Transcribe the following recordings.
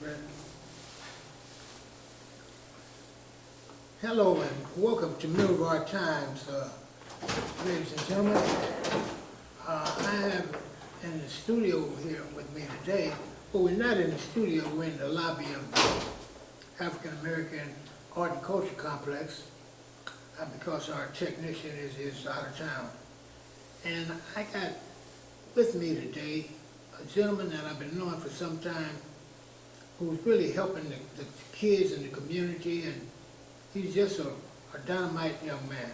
Fred. Hello and welcome to Middle of Our Times, ladies and gentlemen. I have in the studio here with me today, but we're not in the studio, we're in the lobby of the African American Art and Culture Complex because our technician is out of town. And I got with me today a gentleman that I've been knowing for some time who's really helping the kids in the community, and he's just a dynamite young man.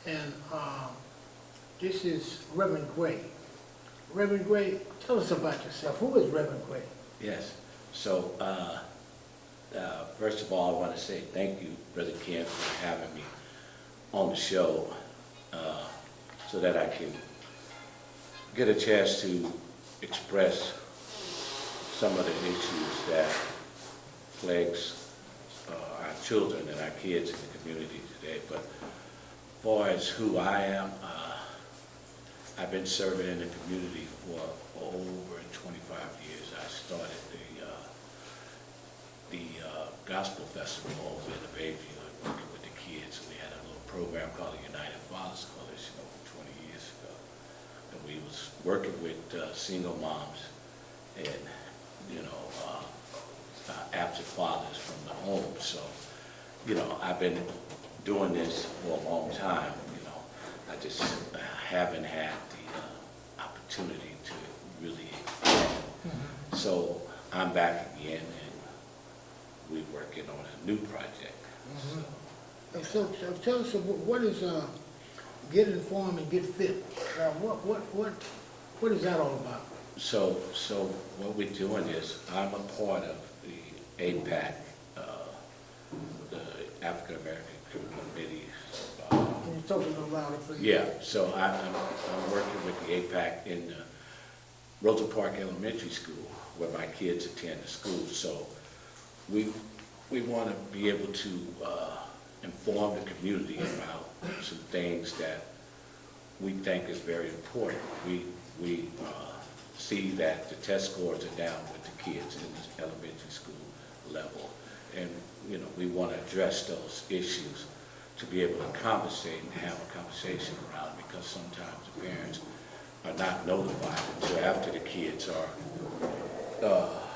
And this is Rev Gray. Rev Gray, tell us about yourself. Who is Rev Gray? Yes. So, first of all, I want to say thank you, Brother Ken, for having me on the show so that I can get a chance to express some of the issues that plagues our children and our kids in the community today. But as far as who I am, I've been serving in the community for over 25 years. I started the Gospel Festival over in the Bayview, working with the kids. We had a little program called the United Fathers Coalition over 20 years ago. And we was working with single moms and, absent fathers from the home. So, I've been doing this for a long time. I just haven't had the opportunity to really expand. Mm-hmm. So I'm back again, and we're working on a new project. Mm-hmm. So tell us, what is Get Informed and Get Fit? What is that all about? So what we're doing is, I'm a part of the APAC, the African American Committee. Can you talk a little louder, please? Yeah, so I'm working with the APAC in Rosa Park Elementary School, where my kids attend the school. So we want to be able to inform the community about some things that we think is very important. We see that the test scores are down with the kids in the elementary school level, and we want to address those issues to be able to conversate and have a conversation around it, because sometimes the parents are not notified until after the kids are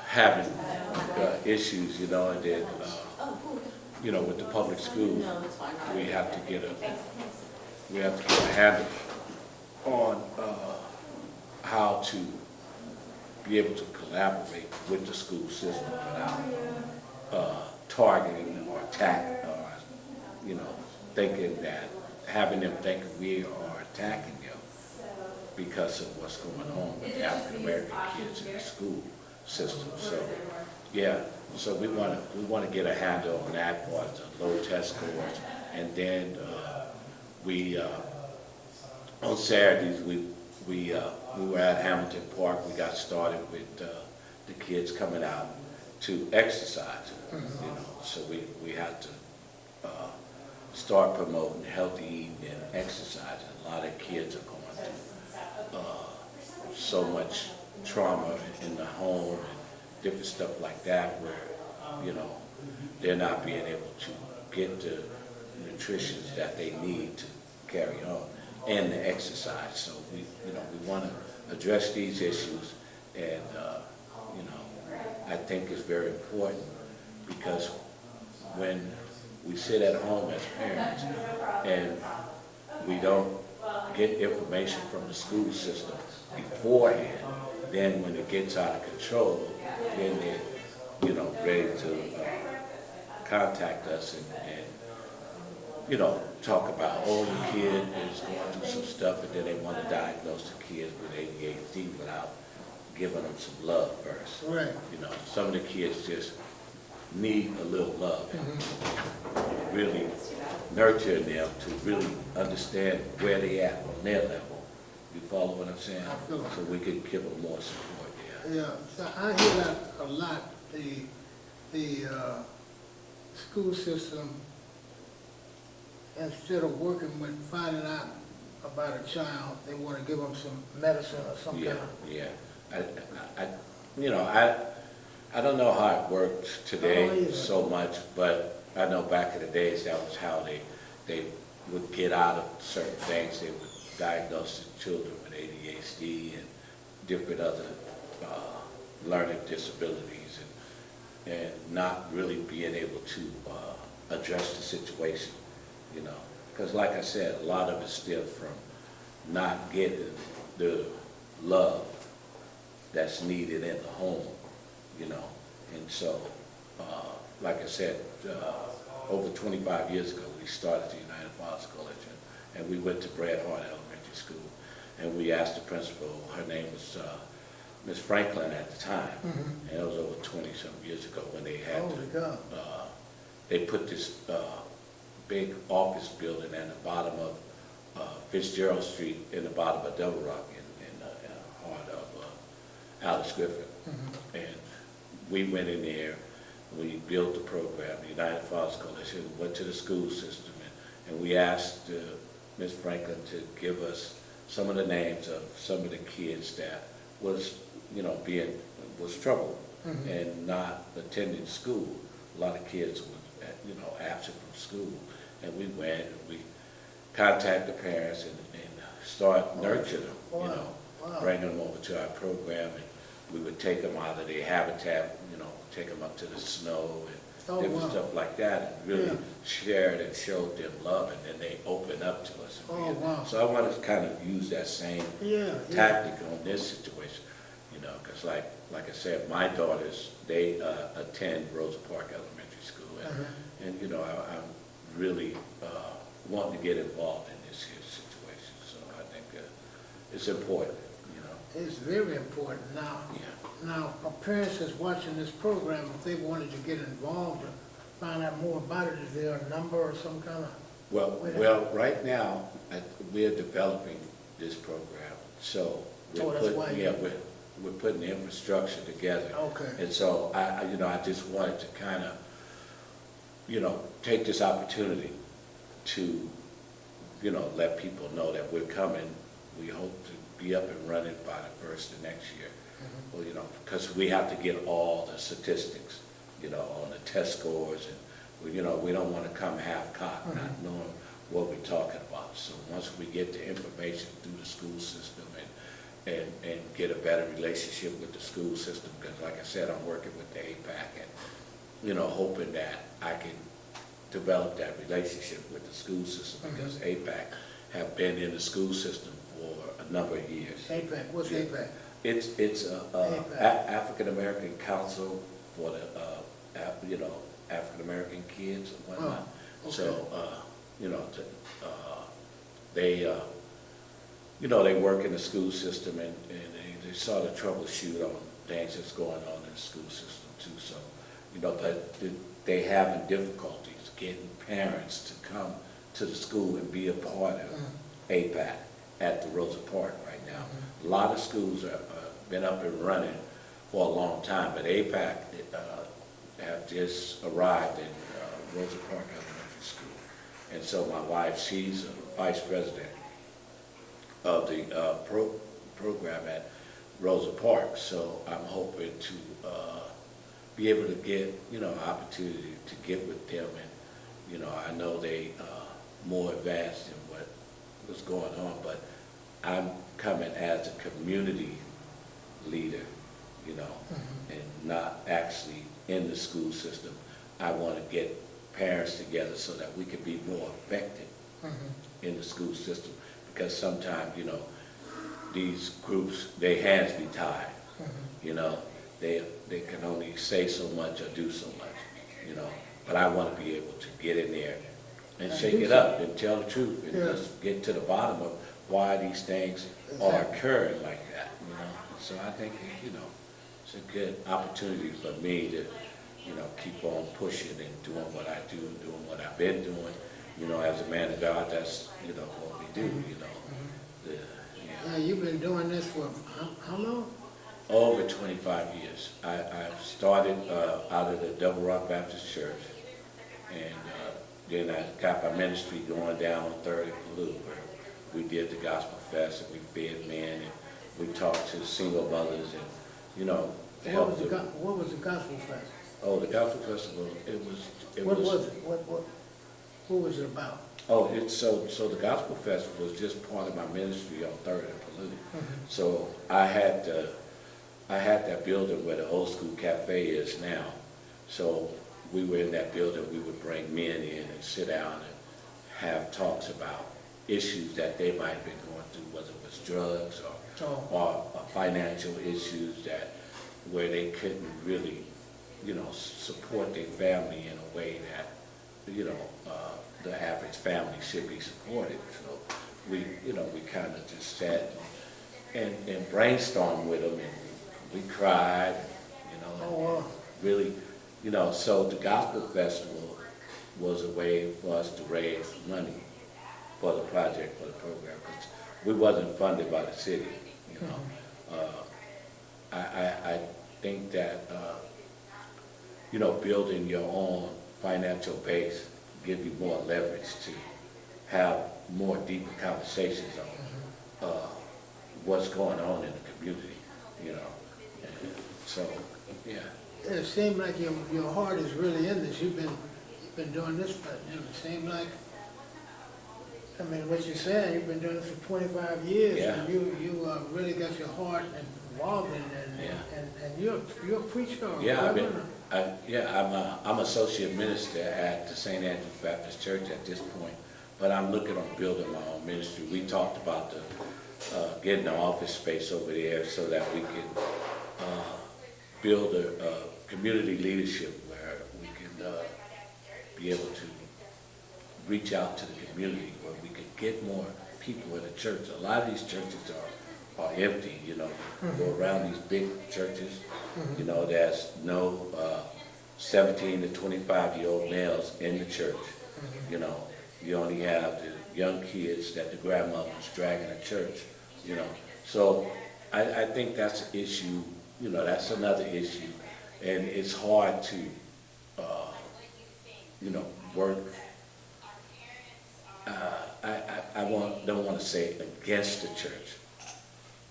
having issues, and then with the public schools, we have to get a handle on how to be able to collaborate with the school system without targeting or attacking, or having them think we are attacking them because of what's going on with African American kids in the school system. So yeah, so we want to get a handle on that part, the low test scores, and then on Saturdays we were at Hamilton Park. We got started with the kids coming out to exercise. So we had to start promoting healthy eating and exercise. A lot of kids are going through so much trauma in the home and different stuff like that, where they're not being able to get the nutrition that they need to carry on and the exercise. So we want to address these issues, and I think it's very important, because when we sit at home as parents and we don't get information from the school system beforehand, then when it gets out of control, then they're ready to contact us and talk about, oh, the kid is going through some stuff, and then they want to diagnose the kids with ADHD without giving them some love first. Right. Some of the kids just need a little love, and really nurture them to really understand where they at on their level. You follow what I'm saying? So we could give them more support there. Yeah, so I hear that a lot. The school system, instead of working with finding out about a child, they want to give them some medicine or something. Yeah, yeah. I don't know how it works I don't today either. so much, but I know back in the days, that was how they would get out of certain things. They would diagnose the children with ADHD and different other learning disabilities and not really being able to address the situation, you know. Because like I said, a lot of it stemmed from not getting the love that's needed in the home, you know. And so, like I said, over 25 years ago, we started the United Fathers Coalition, and we went to Brad Hart Elementary School, and we asked the principal, her name was Miss Franklin at the time, and it was over 20-some years ago when they had Holy God. they put this big office building at the bottom of Fitzgerald Street, in the bottom of Double Rock, in the heart of Alice Griffin. And we went in there, we built the program, the United Fathers Coalition, went to the school system, and we asked Ms. Franklin to give us some of the names of some of the kids that was, you know, was troubled and not attending school. A lot of kids were, you know, absent from school. And we went and we contacted the parents and start nurturing them, you know, bring them over to our program, and we would take them out of their habitat, you know, take them up to the snow and different stuff like that, and really shared and showed them love, and then they opened up to us. So I wanted to kind of use that same tactic on this situation, you know, because like I said, my daughters, they attend Rosa Park Elementary School, and you know, I'm really wanting to get involved in this here situation, so I think it's important, you know. It's very important now. Now, a parents that's watching this program, if they wanted to get involved or find out more about it, is there a number or some kind of? Well, right now, we're developing this program, so we're putting the infrastructure together. Okay. And so you know, I just wanted to kind of, you know, take this opportunity to, you know, let people know that we're coming. We hope to be up and running by the first of next year. Well, you know, because we have to get all the statistics, you know, on the test scores, and you know, we don't want to come half-cocked, not knowing what we're talking about. So once we get the information through the school system and get a better relationship with the school system, because like I said, I'm working with the APAC, and you know, hoping that I can develop that relationship with the school system, because APAC have been in the school system for a number of years. APAC, what's APAC? It's African American Council for the you know, African American kids and whatnot. So you know, they you know, they work in the school system, and they sort of troubleshoot on things that's going on in the school system too. So you know, but they having difficulties getting parents to come to the school and be a part of APAC at the Rosa Park right now. A lot of schools have been up and running for a long time, but APAC have just arrived in Rosa Park Elementary School. And so my wife, she's a vice president of the program at Rosa Park. So I'm hoping to be able to get, you know, opportunity to get with them. And, you know, I know they more advanced in what's going on, but I'm coming as a community leader, you know, and not actually in the school system. I want to get parents together so that we can be more effective in the school system, because sometimes, you know, these groups, their hands be tied, you know, they can only say so much or do so much, you know, but I want to be able to get in there and shake it up and tell the truth and just get to the bottom of why these things are occurring like that, you know. So I think, you know, it's a good opportunity for me to, you know, keep on pushing and doing what I do, doing what I've been doing. You know, as a man of God, that's, you know, what we do, you know. Yeah, you've been doing this for how long? Over 25 years. I started out of the Double Rock Baptist Church, and then I got my ministry going down on 3rd and Blue, where we did the Gospel Fest, and we fed men, and we talked to single mothers, and, you know, What was the gospel fest? Oh, the gospel festival, What was it? What was it about? Oh, so the gospel festival was just part of my ministry on Third and Palooza. So I had that building where the old school cafe is now. So we were in that building, we would bring men in and sit down and have talks about issues that they might have been going through, whether it was drugs or financial issues where they couldn't really, support their family in a way that, the average family should be supported. So we kind of just sat and brainstormed with them, and we cried, really, so the gospel festival was a way for us to raise money for the project, for the program, because we wasn't funded by the city, I think that, building your own financial base give you more leverage to have more deeper conversations on what's going on in the community, And so, yeah. It seemed like your heart is really in this. You've been doing this, but it seemed like, what you're saying, you've been doing this for 25 years, Yeah. and you really got your heart involved in it, and you're a preacher. Or I'm associate minister at the St. Andrews Baptist Church at this point, but I'm looking on building my own ministry. We talked about getting an office space over there so that we can build a community leadership where we can be able to reach out to the community, where we could get more people in the church. A lot of these churches are empty, Go around these big churches, there's no 17 to 25-year-old males in the church, You only have the young kids that the grandmother's dragging to church, So I think that's an issue, that's another issue. And it's hard to, work. Don't want to say against the church,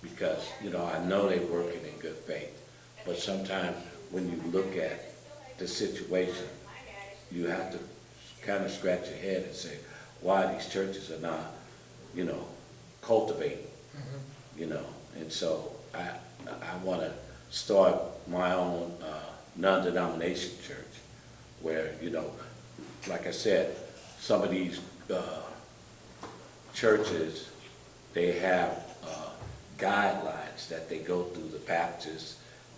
because, I know they're working in good faith. But sometimes when you look at the situation, you have to kind of scratch your head and say, why these churches are not, cultivating, And so I want to start my own non-denomination church where, like I said, some of these churches, they have guidelines that they go through, the Baptists,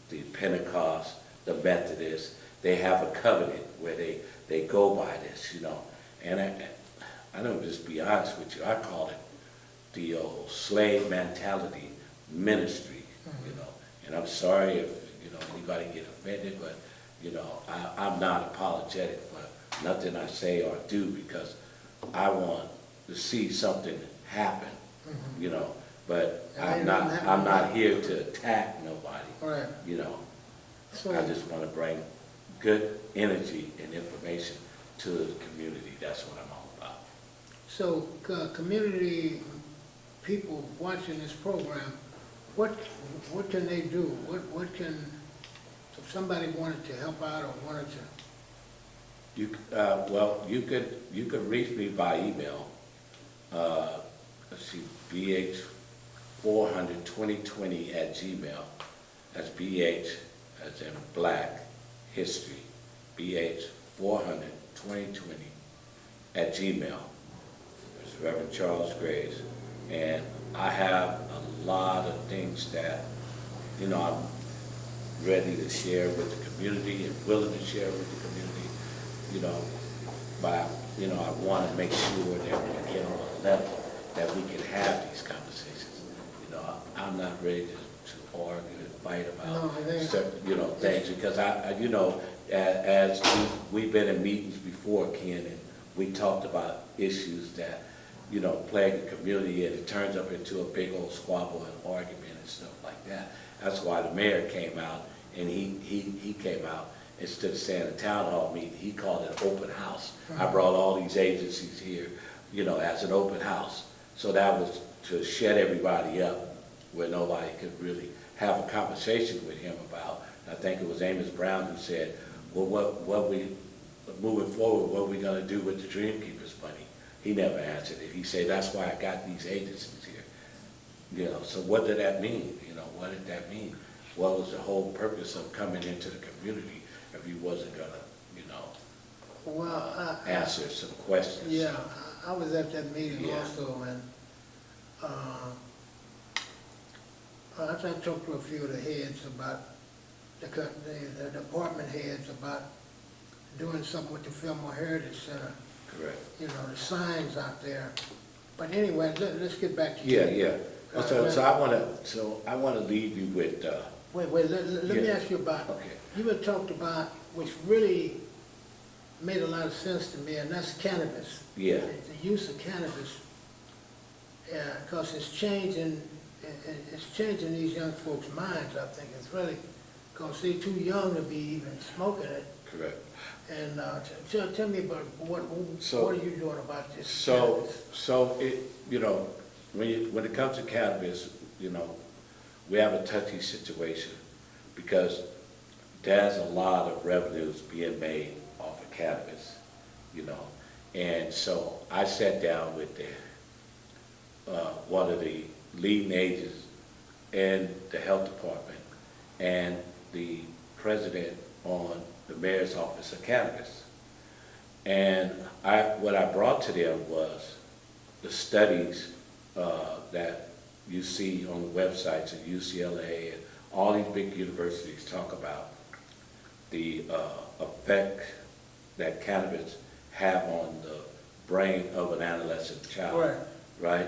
the Pentecost, the Methodists. They have a covenant where they go by this, And I don't just be honest with you, I call it the old slave mentality ministry, And I'm sorry if, anybody get offended, but, I'm not apologetic for nothing I say or do, because I want to see something happen, But I'm not here to attack nobody, Right. So, I just want to bring good energy and information to the community. That's what I'm all about. So, community people watching this program, what can they do? What can, if somebody wanted to help out or wanted to? You could reach me by email. Let's see, bh4002020@gmail. That's BH as in Black History. bh4002020@gmail. It's Reverend Charles Grays, and I have a lot of things that I'm ready to share with the community and willing to share with the community. But I want to make sure that we get on a level that we can have these conversations. I'm not ready to argue and fight about certain, things, because as we've been in meetings before, Ken, and we talked about issues that plague the community, and it turns up into a big old squabble and argument and stuff like that. That's why the mayor came out, and he came out. Instead of saying a town hall meeting, he called it an open house. I brought all these agencies here, as an open house. So that was to shut everybody up where nobody could really have a conversation with him about. I think it was Amos Brown who said, well, moving forward, what are we gonna do with the Dreamkeepers money? He never answered it. He said, that's why I got these agencies here. You know, so what did that mean? You know, what did that mean? What was the whole purpose of coming into the community if you wasn't gonna, you know, Well, answer some questions? yeah, I was at that meeting Yeah. also, and I talked to a few of the heads about the department heads about doing something with the Fillmore Heritage Center. Correct. You know, the signs out there. But anyway, let's get back to Yeah, you. yeah. So I wanna leave you with, Wait, let me Yeah. ask you about, okay, you had talked about, which really made a lot of sense to me, and that's cannabis. yeah, The use of cannabis, because it's changing these young folks' minds, I think. It's really, because they're too young to be even smoking it. correct. And tell me about what are you doing about this So, cannabis? you know, when it comes to cannabis, you know, we have a touchy situation because there's a lot of revenues being made off of cannabis, you know. And so I sat down with one of the leading agents in the health department and the president on the mayor's office of cannabis. And what I brought to them was the studies that you see on the websites at UCLA and all these big universities talk about the effect that cannabis have on the brain of an adolescent child. Right. Right?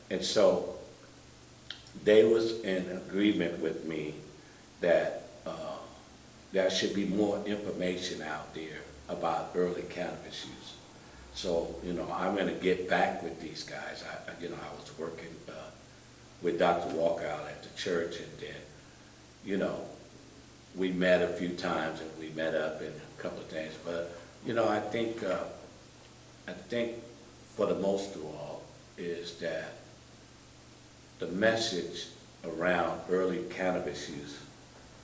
And so they was in agreement with me that there should be more information out there about early cannabis use. So, you know, I'm gonna get back with these guys. I was working with Dr. Walker out at the church, and then, you know, we met a few times and we met up in a couple of things. But, you know, I think for the most of all is that the message around early cannabis use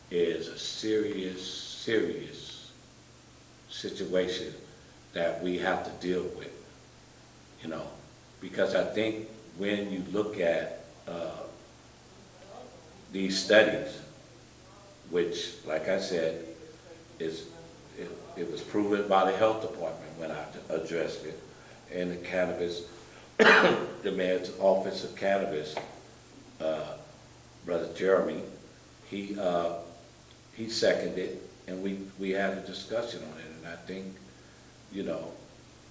is a serious situation that we have to deal with, you know, because I think when you look at these studies, which, like I said, it was proven by the health department when I addressed it, and the cannabis, the mayor's office of cannabis, Brother Jeremy, he seconded it, and we had a discussion on it, and I think, you know,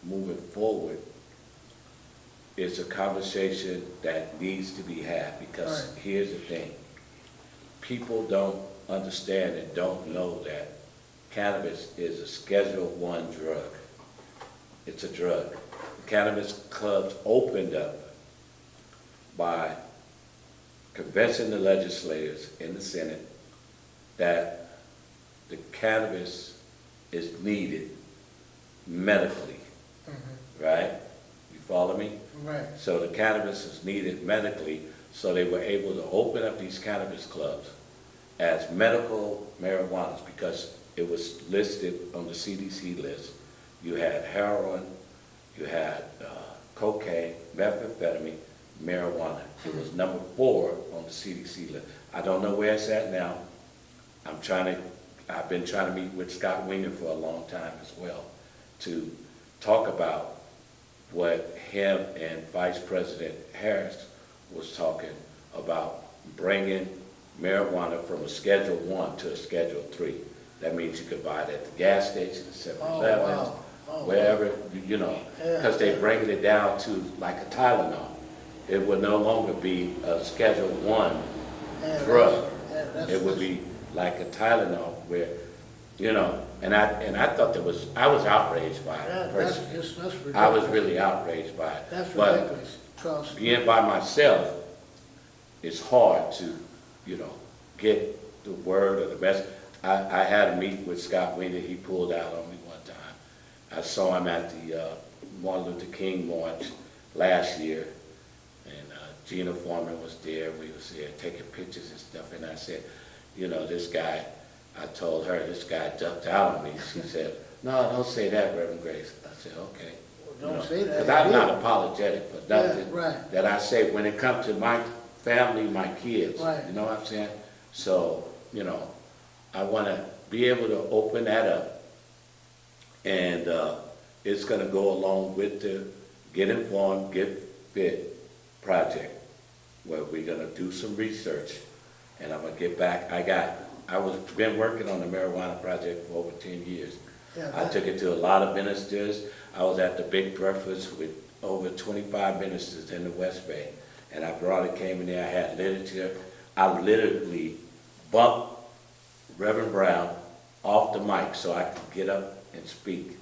moving forward, it's a conversation that needs to be had, because Right. here's the thing. People don't understand and don't know that cannabis is a Schedule I drug. It's a drug. Cannabis clubs opened up by convincing the legislators in the Senate that the cannabis is needed medically, right? You follow me? Right. So the cannabis is needed medically, so they were able to open up these cannabis clubs as medical marijuanas because it was listed on the CDC list. You had heroin, you had cocaine, methamphetamine, marijuana. It was number 4 on the CDC list. I don't know where it's at now. I've been trying to meet with Scott Winger for a long time as well to talk about what him and Vice President Harris was talking about, bringing marijuana from a Schedule I to a Schedule III. That means you could buy it at the gas station, 7-Elevens, wherever, you know, because they're bringing it down to like a Tylenol. It would no longer be a Schedule I drug. It would be like a Tylenol where, you know, and I thought I was outraged by it personally. That's ridiculous. I was really outraged by it. That's But ridiculous. 'Cause being by myself, it's hard to, you know, get the word or the message. I had a meeting with Scott Winger. He pulled out on me one time. I saw him at the Martin Luther King march last year, and Gina Foreman was there, we was there taking pictures and stuff, and I said, you know, this guy, I told her, this guy ducked out on me. She said, no, don't say that, Reverend Grace. I said, okay. Don't say that. Because I'm not apologetic for nothing right. that I say when it comes to my family, my kids. Right. You know what I'm saying? So, you know, I want to be able to open that up, and it's going to go along with the Get Informed, Get Fit project, where we're going to do some research, and I'm going to get back. Been working on the marijuana project for over 10 years. Yeah, I took it to a lot of ministers. I was at the big breakfast with over 25 ministers in the West Bay, and I came in there, I had literature. I literally bumped Reverend Brown off the mic so I could get up and speak,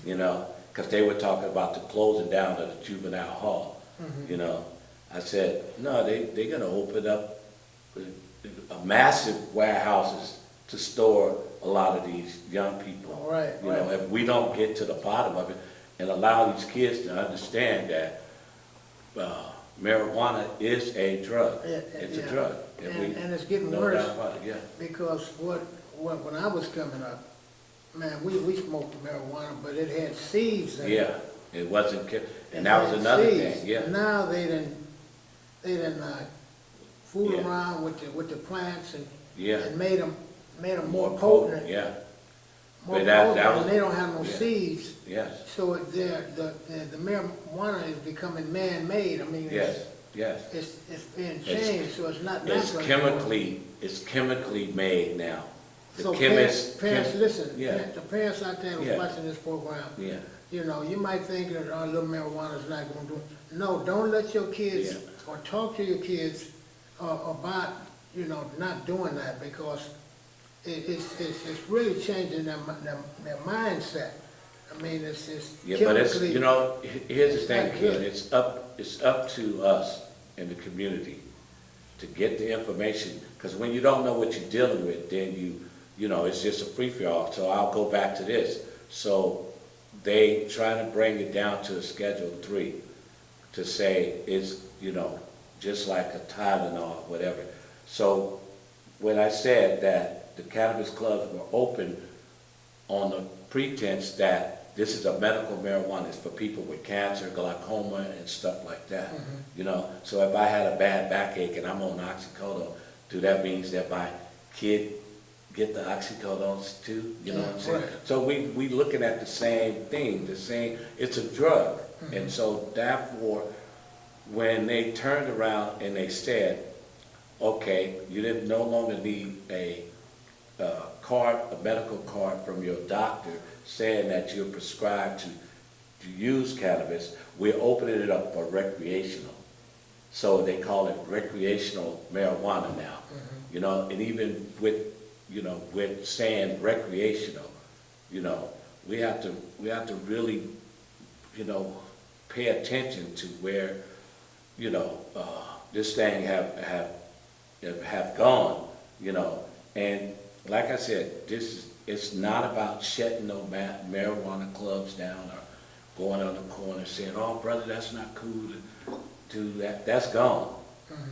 you know, because they were talking about the closing down of the juvenile hall, you know. I said, no, they're going to open up a massive warehouses to store a lot of these young people. Right, you know, if we don't get to the bottom of it and allow these kids to understand that marijuana is a drug. It's a drug. And it's getting no worse doubt about it, because when I was coming up, man, we smoked marijuana, but it had seeds in it. Yeah, it wasn't, and that was another seeds. thing, yeah. Now they didn't fool Yeah. around with the plants and Yeah. made them more potent. Yeah, More But that potent, was- and they don't have no yeah. seeds. yes, So the marijuana is becoming man-made. I mean, yes, yes. it's being It's- changed, so it's not It's natural anymore. chemically made now. The So chemists. parents, listen, Yeah. the parents out there Yeah. watching this program, Yeah, you know, you might think that a little marijuana is not gonna do it. No, don't let your kids, Yeah. or talk to your kids about, you know, not doing that, because it's really changing their mindset. I mean, it's yeah, but it's, chemically. you know, here's the it's thing, not kid, good. it's up to us in the community to get the information, because when you don't know what you're dealing with, then you know, it's just a free-for-all. So I'll go back to this. So they trying to bring it down to a Schedule 3 to say it's, you know, just like a Tylenol or whatever. So when I said that the cannabis clubs were open on the pretense that this is a medical marijuana, it's for people with cancer, glaucoma, and stuff like that, you know. So if I had a bad backache and I'm on oxycodone, that means that my kid get the oxycodones too, you know what I'm saying? Right. So we looking at the same thing, it's a drug. And so therefore, when they turned around and they said, okay, you didn't no longer need a medical card from your doctor saying that you're prescribed to use cannabis, we're opening it up for recreational. So they call it recreational marijuana now, you know, and even with, you know, with saying recreational, you know, we have to really, you know, pay attention to where, you know, this thing have gone, you know. And like I said, it's not about shutting no marijuana clubs down or going on the corner saying, oh, brother, that's not cool to do that. That's gone.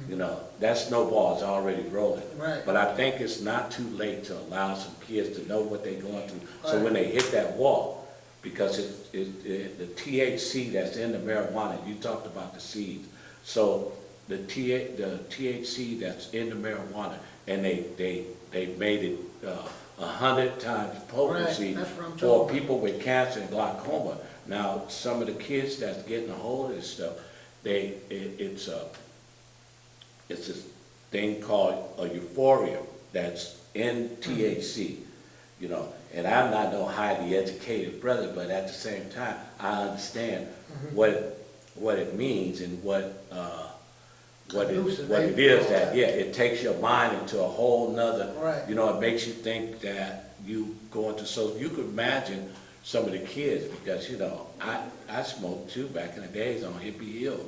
You know, that snowball's already rolling. Right. But I think it's not too late to allow some kids to know what they're going through. So Right. when they hit that wall, because the THC that's in the marijuana, you talked about the seeds. So the THC that's in the marijuana, and they made it 100 times potency Right, that's what I'm for talking about. people with cancer and glaucoma. Now, some of the kids that's getting a hold of this stuff, it's this thing called a euphoria that's in THC, you know. And I'm not no highly educated brother, but at the same time, I understand what it means and what it is that, yeah, it takes your mind into a whole nother, Right. you know, it makes you think that you go into, so you could imagine some of the kids, because, you know, I smoked too back in the days on Hippie Hill,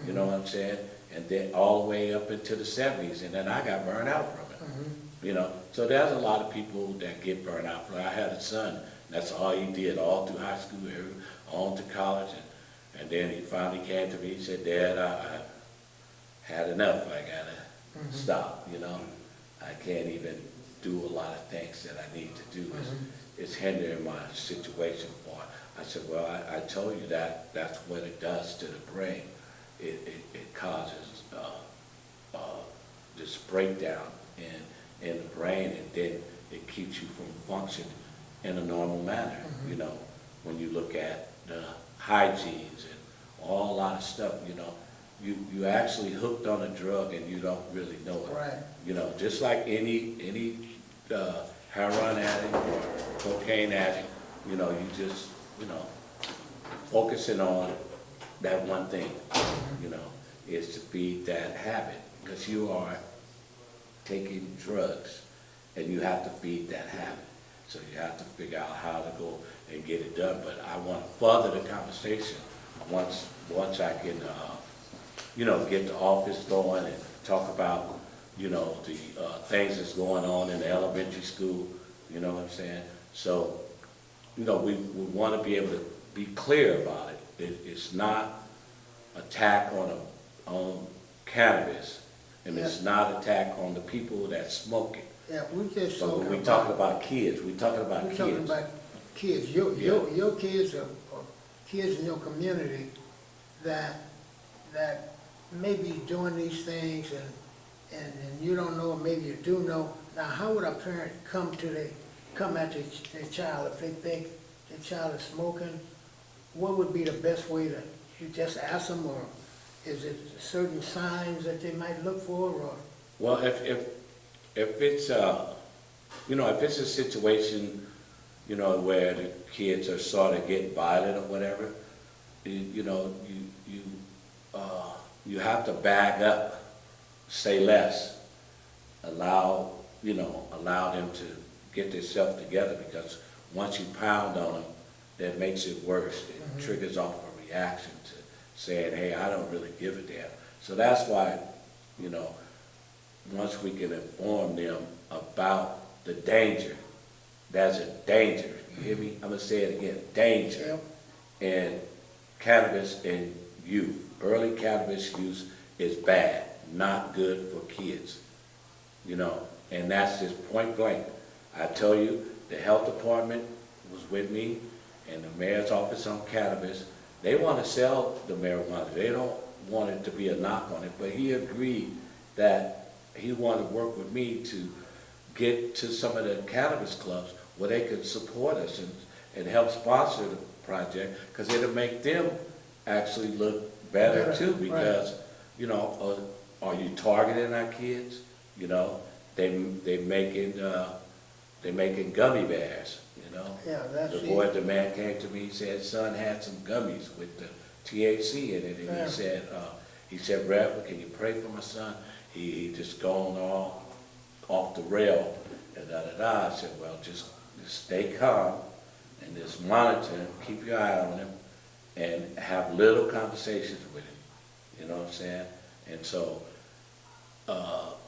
you know what I'm saying? And then all the way up into the 70s, and then I got burned out from it, you know? So there's a lot of people that get burned out from it. I had a son, that's all he did, all through high school, on to college, and then he finally came to me, he said, Dad, I had enough, I gotta stop, you know? I can't even do a lot of things that I need to do. It's hindering my situation for. I said, well, I told you that that's what it does to the brain. It causes this breakdown in the brain, and then it keeps you from functioning in a normal manner. You know, when you look at the hygienes and all a lot of stuff, you know, you actually hooked on a drug and you don't really know it. Right. You know, just like any heroin addict or cocaine addict, you know, you just, you know, focusing on that one thing, you know, is to beat that habit, because you are taking drugs and you have to beat that habit. So you have to figure out how to go and get it done. But I want to further the conversation once I can, you know, get the office going and talk about, you know, the things that's going on in the elementary school, you know what I'm saying? So, you know, we want to be able to be clear about it. It's not attack on cannabis, and it's not attack on the people that smoke it. Yeah, we just But when we talking about kids, we're talking about we're kids. talking about kids. Your kids are kids in your community that may be doing these things, and you don't know, or maybe you do know. Now, how would a parent come at their child if they think their child is smoking? What would be the best way to, you just ask them, or is it certain signs that they might look for, or? Well, if it's you know, if it's a situation, you know, where the kids are sort of getting violent or whatever, you know, you have to back up, say less, allow them to get themselves together, because once you pound on them, that makes it worse. It triggers off a reaction to saying, hey, I don't really give a damn. So that's why, you know, once we can inform them about the danger, there's a danger, you hear me? I'm gonna say it again, danger. And cannabis in youth, early cannabis use is bad, not good for kids, you know, and that's just point blank. I tell you, the health department was with me, and the mayor's office on cannabis. They want to sell the marijuana. They don't want it to be a knock on it, but he agreed that he wanted to work with me to get to some of the cannabis clubs where they could support us and help sponsor the project, because it'll make them actually look better too, because, you know, are you targeting our kids? You know, they making gummy bears, you know. Yeah, that's it. The man came to me, he said his son had some gummies with the THC in it, and he said, Rev, can you pray for my son? He just gone off the rail, and I said, well, just stay calm and just monitor him, keep your eye on him, and have little conversations with him. You know what I'm saying? And so,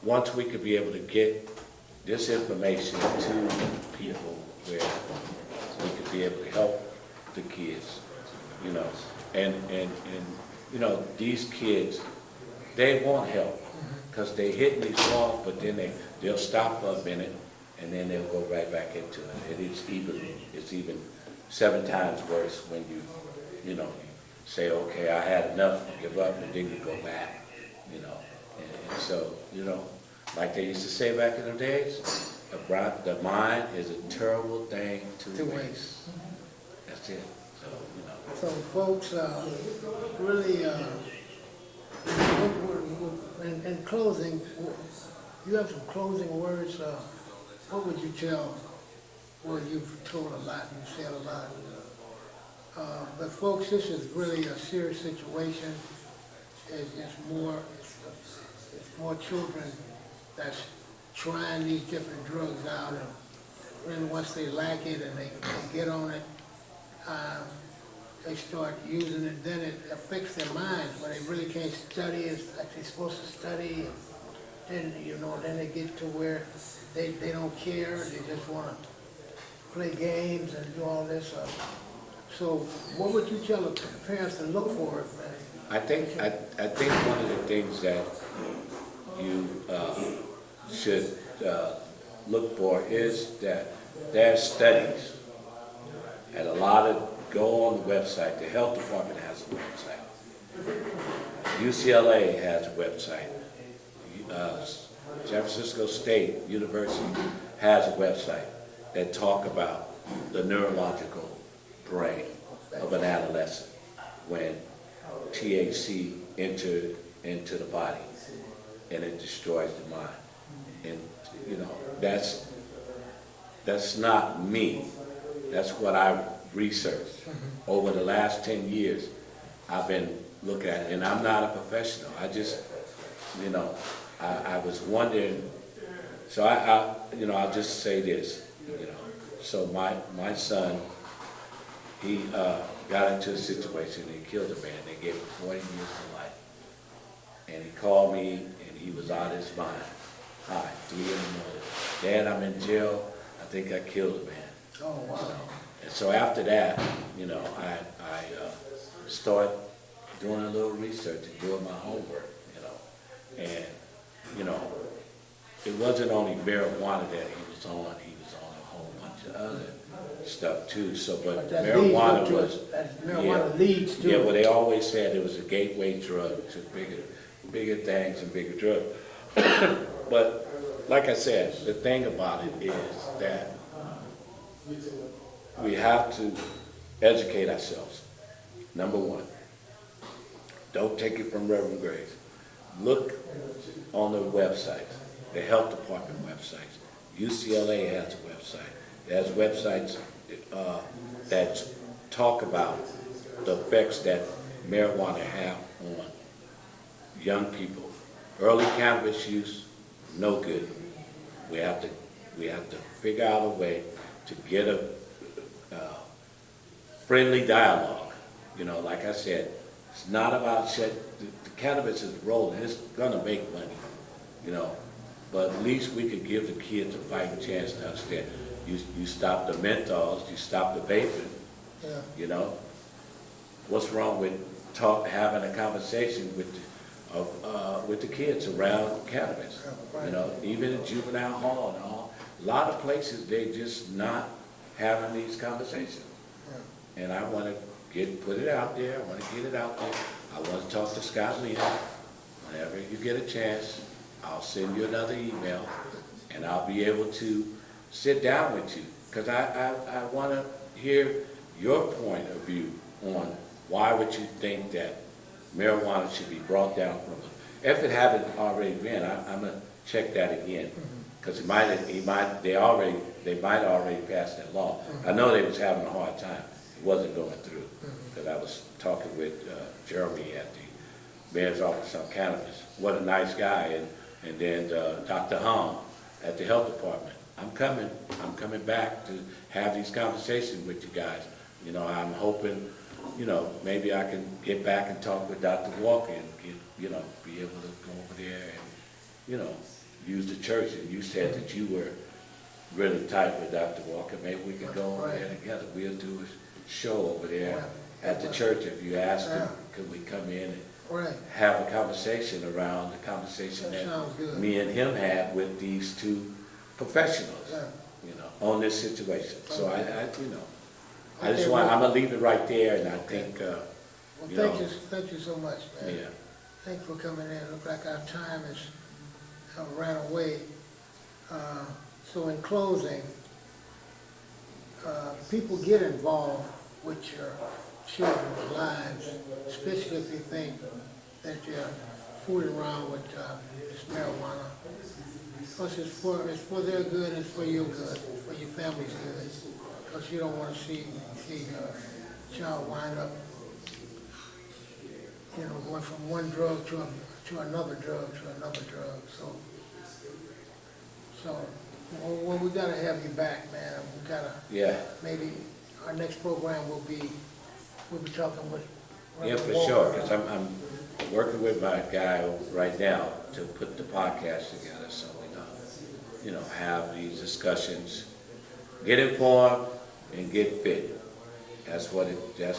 once we could be able to get this information to people where we could be able to help the kids, you know, and you know, these kids, they want help, because they hitting these walls, but then they'll stop for a minute, and then they'll go right back into it. And it's even 7 times worse when you know, you say, okay, I had enough, give up, and then you go back, you know. And so, you know, like they used to say back in the days, the mind is a terrible thing to waste. That's it. So, you know. So folks, really, in closing, you have some closing words. What would you tell? Well, you've told a lot, you said a lot. But folks, this is really a serious situation. It's more children that's trying these different drugs out, and then once they like it and they get on it, they start using it, then it affects their minds, but they really can't study as like they're supposed to study, and then, you know, then they get to where they don't care, they just want to play games and do all this. So what would you tell the parents to look for I think one of the things that you should look for is that there are studies, and a lot of go on the website. The health department has a website. UCLA has a website. San Francisco State University has a website that talk about the neurological brain of an adolescent when THC entered into the body and it destroys the mind. And you know, that's not me. That's what I researched. Over the last 10 years, I've been looking at it, and I'm not a professional. I just, you know, I was wondering, so you know, I'll just say this, you know. So my son, he got into a situation, he killed a man, they gave him 40 years to life. And he called me, and he was out of his mind. Hi, 3 in the morning. Dad, I'm in jail, I think I killed a man. Oh, wow. And so after that, you know, I started doing a little research and doing my homework, you know. And, you know, it wasn't only marijuana that he was on a whole bunch of other stuff too. So, but that marijuana leads was, marijuana leads to yeah, it. well, they always said it was a gateway drug to bigger things and bigger drugs. But like I said, the thing about it is that we have to educate ourselves. Number one, don't take it from Rev Gray. Look on the websites, the health department websites. UCLA has a website. There's websites that talk about the effects that marijuana have on young people. Early cannabis use, no good. We have to figure out a way to get a friendly dialogue. You know, like I said, it's not about shit. The cannabis is rolling. It's gonna make money, you know. But at least we could give the kids a fighting chance to understand. You stop the menthols, you stop the vaping. Yeah. You know, what's wrong with having a conversation with the kids around cannabis? Right. You know, even in juvenile hall and all, a lot of places they just not having these conversations. Yeah. And I want to put it out there. I want to get it out there. I want to talk to Scott Leader. Whenever you get a chance, I'll send you another email, and I'll be able to sit down with you, because I want to hear your point of view on why would you think that marijuana should be brought down from it. If it haven't already been, I'm going to check that again, because they might already pass that law. I know they was having a hard time. It wasn't going through, because I was talking with Jeremy at the Mayor's Office on Cannabis. What a nice guy, and then Dr. Hom at the Health Department. I'm coming back to have these conversations with you guys. You know, I'm hoping, you know, maybe I can get back and talk with Dr. Walker and be able to go over there and, you know, use the church. And you said that you were really tight with Dr. Walker. Maybe we could go over there together. We'll do a show over there at the church. If you ask them, could we come in and have a conversation around the conversation that me and him had with these two professionals, you know, on this situation. So I just want, I'm gonna leave it right there, and I think, well, thank you so much, man. Yeah. Thanks for coming in. Look like our time has ran away. So in closing, people get involved with your children's lives, especially if you think that you're fooling around with this marijuana. Because it's for their good, it's for your good, it's for your family's good. Because you don't want to see a child wind up, you know, going from one drug to another drug to another drug. So well, we gotta have you back, man. We gotta. Yeah. Maybe our next program will be talking with. Yeah, for sure, because I'm working with my guy right now to put the podcast together, so we you know, have these discussions, get informed and get fit. That's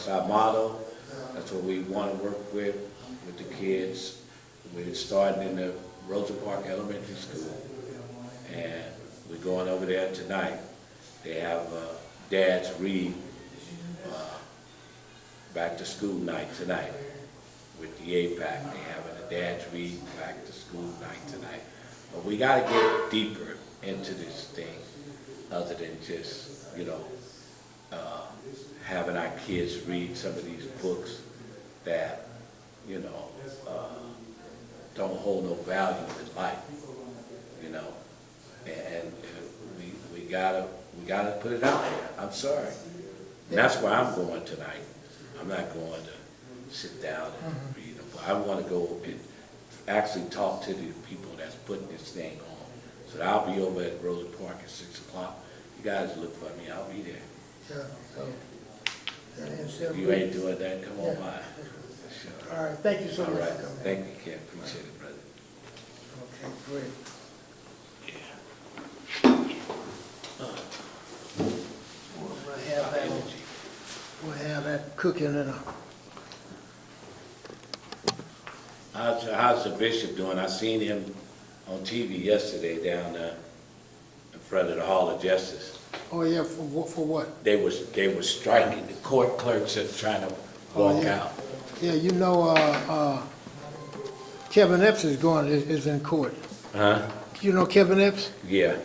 our motto. That's what we want to work with. with the kids. We're starting in the Rosa Park Elementary School, and we're going over there tonight. They have Dad's Read back to school night tonight with the APAC. They're having a Dad's Read back to school night tonight. But we got to get deeper into this thing other than just, you know, having our kids read some of these books that, you know, don't hold no value in life, you know. And we gotta put it out there. I'm sorry. And that's where I'm going tonight. I'm not going to sit down and read them. I want to go and actually talk to the people that's putting this thing on. So I'll be over at Rosa Park at 6 o'clock. You guys look for me. I'll be there. Sure. So, If you ain't doing that, come on by. Sure. all right, thank you so All much right. for coming. Thank you, Ken. Appreciate it, brother. Okay, great. We'll have that cooking in a, How's the bishop doing? I seen him on TV yesterday down there in front of the Hall of Justice. oh yeah, for what? They was striking. The court clerks are trying to walk out. Yeah, you know, Kevin Epps is in court. Huh? You know Kevin Epps? Yeah.